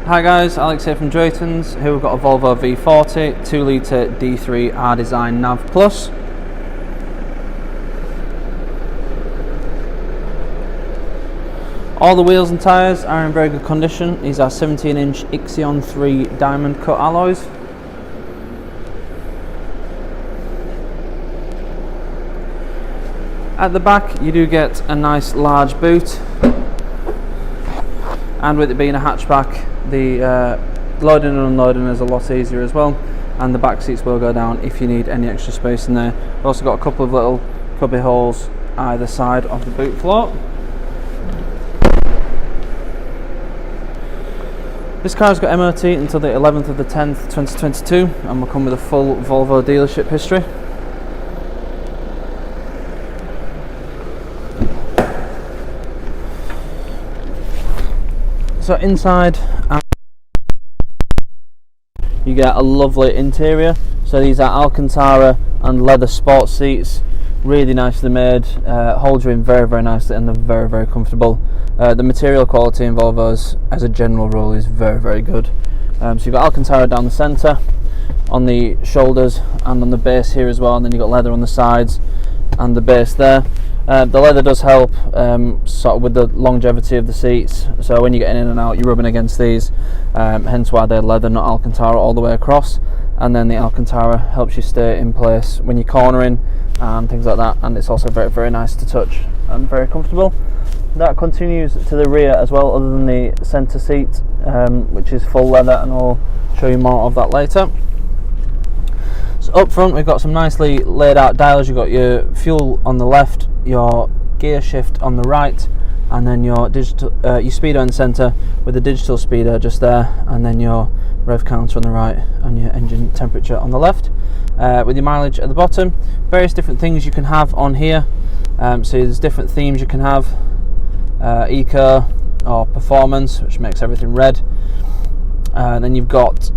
Hi guys, Alex here from Drayton's. Here we've got a Volvo V40 2 litre D3 R-Design Nav Plus. All the wheels and tyres are in very good condition. These are 17-inch Ixion 3 diamond cut alloys. At the back you do get a nice large boot, and with it being a hatchback, the loading and unloading is a lot easier as well, and the back seats will go down if you need any extra space in there. We've also got a couple of little cubby holes either side of the boot floor. This car's got MOT until the 11th of the 10th 2022 and will come with a full Volvo dealership history. So inside you get a lovely interior. So these are Alcantara and leather sports seats, really nicely made, hold you in very nicely, and they're very comfortable. The material quality in Volvos as a general rule is very good. So you've got Alcantara down the centre, on the shoulders and on the base here as well, and then you've got leather on the sides and the base there. The leather does help sort of with the longevity of the seats, so when you're getting in and out you're rubbing against these, hence why they're leather, not Alcantara all the way across. And then the Alcantara helps you stay in place when you're cornering and things like that, and it's also very nice to touch and very comfortable. That continues to the rear as well, other than the centre seat, which is full leather, and I'll show you more of that later. So up front we've got some nicely laid out dials. You've got your fuel on the left, your gear shift on the right, and then your digital your speedo in the centre with the digital speedo just there, and then your rev counter on the right and your engine temperature on the left, with your mileage at the bottom. Various different things you can have on here, so there's different themes you can have, eco or performance, which makes everything red. Then you've got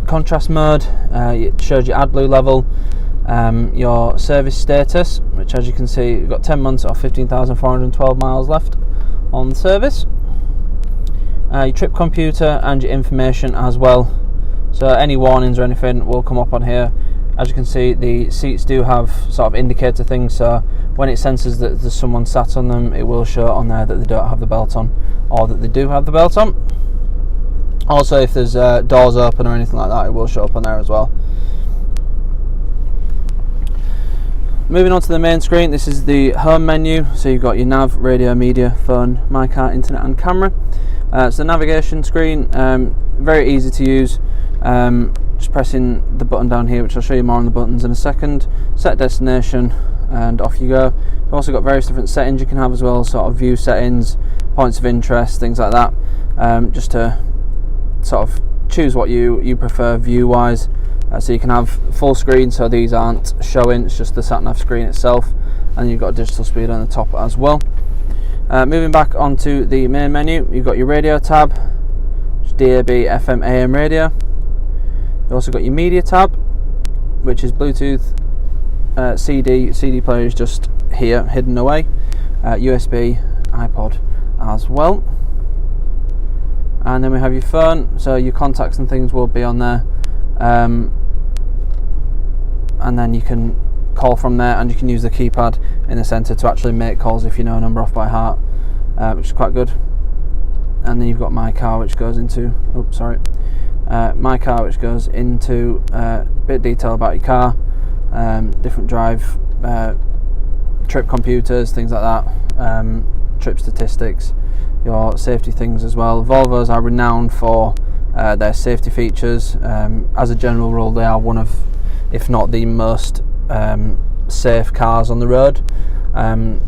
contrast mode, it shows your AdBlue level, your service status, which as you can see you've got 10 months or 15,412 miles left on the service, your trip computer and your information as well, so any warnings or anything will come up on here. As you can see, the seats do have sort of indicator things, so when it senses that there's someone sat on them, it will show on there that they don't have the belt on, or that they do have the belt on. Also, if there's doors open or anything like that, it will show up on there as well. Moving on to the main screen, this is the home menu. So you've got your nav, radio, media, phone, my car, internet and camera. So the navigation screen, very easy to use. Just pressing the button down here, which I'll show you more on the buttons in a second. Set destination and off you go. You've also got various different settings you can have as well, sort of view settings, points of interest, things like that, just to sort of choose what you prefer view wise. So you can have full screen, so these aren't showing, it's just the sat nav screen itself, and you've got a digital speedo on the top as well. Moving back onto the main menu, you've got your radio tab, which is DAB, FM, AM radio. You've also got your media tab, which is Bluetooth, CD player is just here, hidden away, USB, iPod as well. And then we have your phone, so your contacts and things will be on there, and then you can call from there, and you can use the keypad in the centre to actually make calls if you know a number off by heart, which is quite good. And then you've got my car, which goes into my car, which goes into a bit of detail about your car, different drive, trip computers, things like that, trip statistics, your safety things as well. Volvos are renowned for their safety features. As a general rule, they are one of, if not the most safe cars on the road,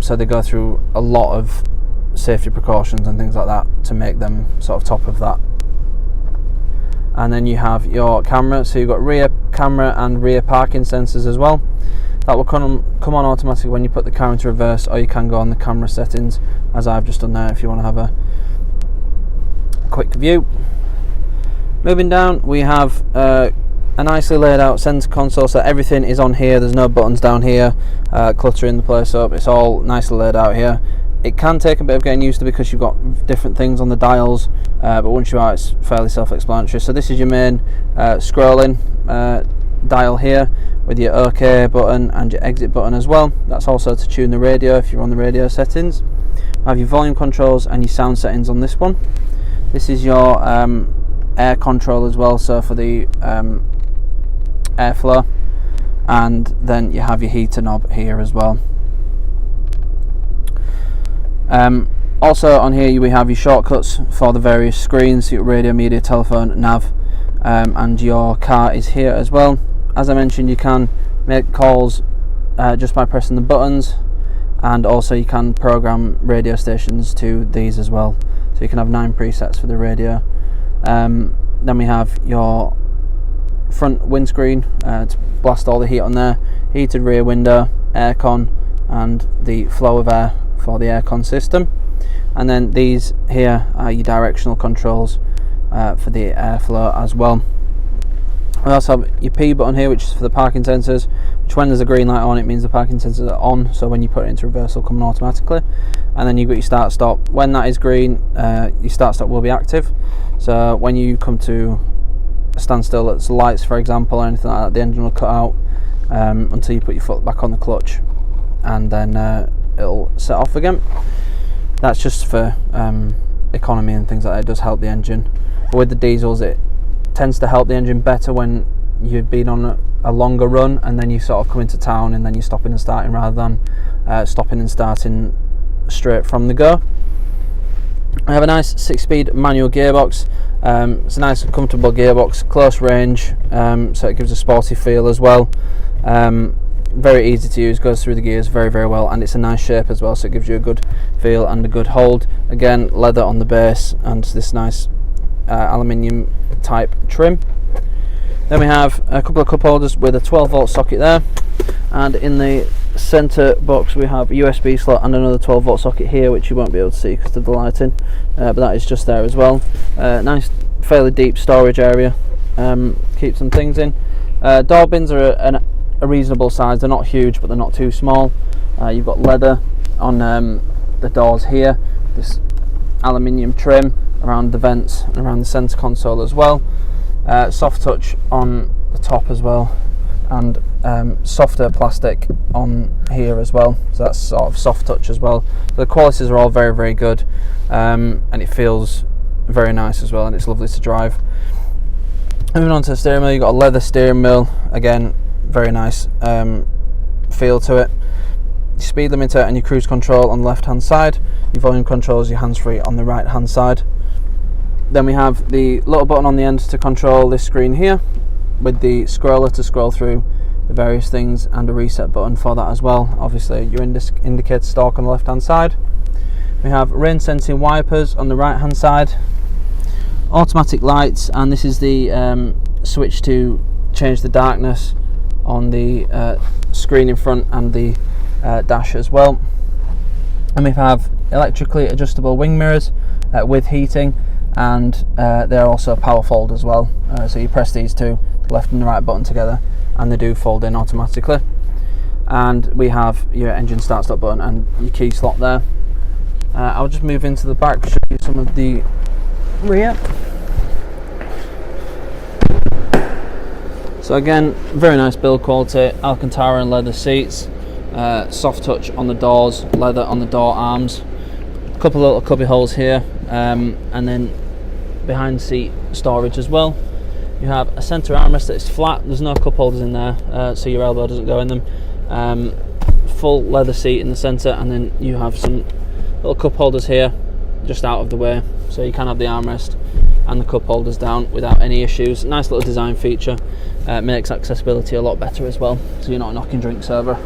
so they go through a lot of safety precautions and things like that to make them sort of top of that. And then you have your camera, so you've got rear camera and rear parking sensors as well. That will come on automatically when you put the car into reverse, or you can go on the camera settings as I've just done there if you want to have a quick view. Moving down, we have a nicely laid out center console, so everything is on here. There's no buttons down here cluttering the place up. It's all nicely laid out here. It can take a bit of getting used to because you've got different things on the dials, but once you are, it's fairly self-explanatory. So this is your main scrolling dial here with your OK button and your exit button as well. That's also to tune the radio if you're on the radio settings. Have your volume controls and your sound settings on this one. This is your air control as well, so for the airflow, and then you have your heater knob here as well. Also on here we have your shortcuts for the various screens, your radio, media, telephone, nav, and your car is here as well. As I mentioned, you can make calls just by pressing the buttons, and also you can program radio stations to these as well. So you can have 9 presets for the radio. Then we have your front windscreen to blast all the heat on there, heated rear window, aircon, and the flow of air for the aircon system. And then these here are your directional controls for the airflow as well. We also have your P button here, which is for the parking sensors, which when there's a green light on, it means the parking sensors are on, so when you put it into reverse, it'll come on automatically. And then you've got your start stop. When that is green, your start stop will be active. So when you come to a standstill at lights, for example, or anything like that, the engine will cut out until you put your foot back on the clutch, and then it'll set off again. That's just for economy and things like that. It does help the engine. But with the diesels, it tends to help the engine better when you've been on a longer run and then you sort of come into town and then you're stopping and starting, rather than stopping and starting straight from the go. I have a nice 6-speed manual gearbox. It's a nice comfortable gearbox, close range, so it gives a sporty feel as well. Very easy to use, goes through the gears very, very well, and it's a nice shape as well, so it gives you a good feel and a good hold. Again, leather on the base and this nice aluminium type trim. Then we have a couple of cup holders with a 12-volt socket there, and in the centre box we have a USB slot and another 12-volt socket here, which you won't be able to see because of the lighting, but that is just there as well. Nice, fairly deep storage area, keep some things in. Door bins are a reasonable size. They're not huge, but they're not too small. You've got leather on the doors here, this aluminium trim around the vents and around the centre console as well. Soft touch on the top as well, and softer plastic on here as well, so that's sort of soft touch as well. The qualities are all very, very good, and it feels very nice as well, and it's lovely to drive. Moving on to the steering wheel, you've got a leather steering wheel, again very nice feel to it. Your speed limiter and your cruise control on the left hand side, your volume controls, your hands-free on the right hand side. Then we have the little button on the end to control this screen here, with the scroller to scroll through the various things, and a reset button for that as well. Obviously your indicator stalk on the left hand side. We have rain sensing wipers on the right hand side, automatic lights, and this is the switch to change the darkness on the screen in front and the dash as well. And we have electrically adjustable wing mirrors with heating, and they're also power fold as well, so you press these two, the left and the right button together, and they do fold in automatically. And we have your engine start stop button and your key slot there. I'll just move into the back to show you some of the rear. So again, very nice build quality, Alcantara and leather seats, soft touch on the doors, leather on the door arms, a couple of little cubby holes here, and then behind seat storage as well. You have a centre armrest that is flat, there's no cup holders in there, so your elbow doesn't go in them. Full leather seat in the centre, and then you have some little cup holders here just out of the way, so you can have the armrest and the cup holders down without any issues. Nice little design feature, makes accessibility a lot better as well, so you're not knocking drinks over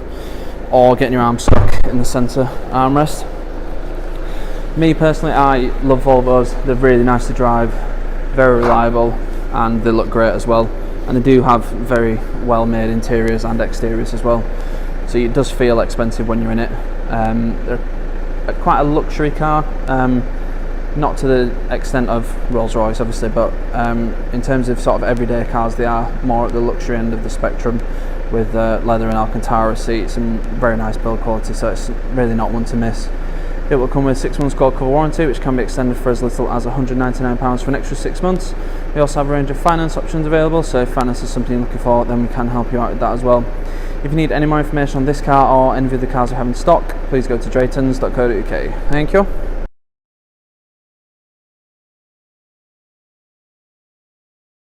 or getting your arm stuck in the centre armrest. Me personally, I love Volvos. They're really nice to drive, very reliable, and they look great as well, and they do have very well made interiors and exteriors as well, so it does feel expensive when you're in it. They're quite a luxury car, not to the extent of Rolls-Royce obviously, but in terms of sort of everyday cars, they are more at the luxury end of the spectrum, with leather and Alcantara seats and very nice build quality, so it's really not one to miss. It will come with 6 months gold cover warranty, which can be extended for as little as £199 for an extra 6 months. We also have a range of finance options available, so if finance is something you're looking for, then we can help you out with that as well. If you need any more information on this car or any of the cars we have in stock, please go to draytons.co.uk. Thank you.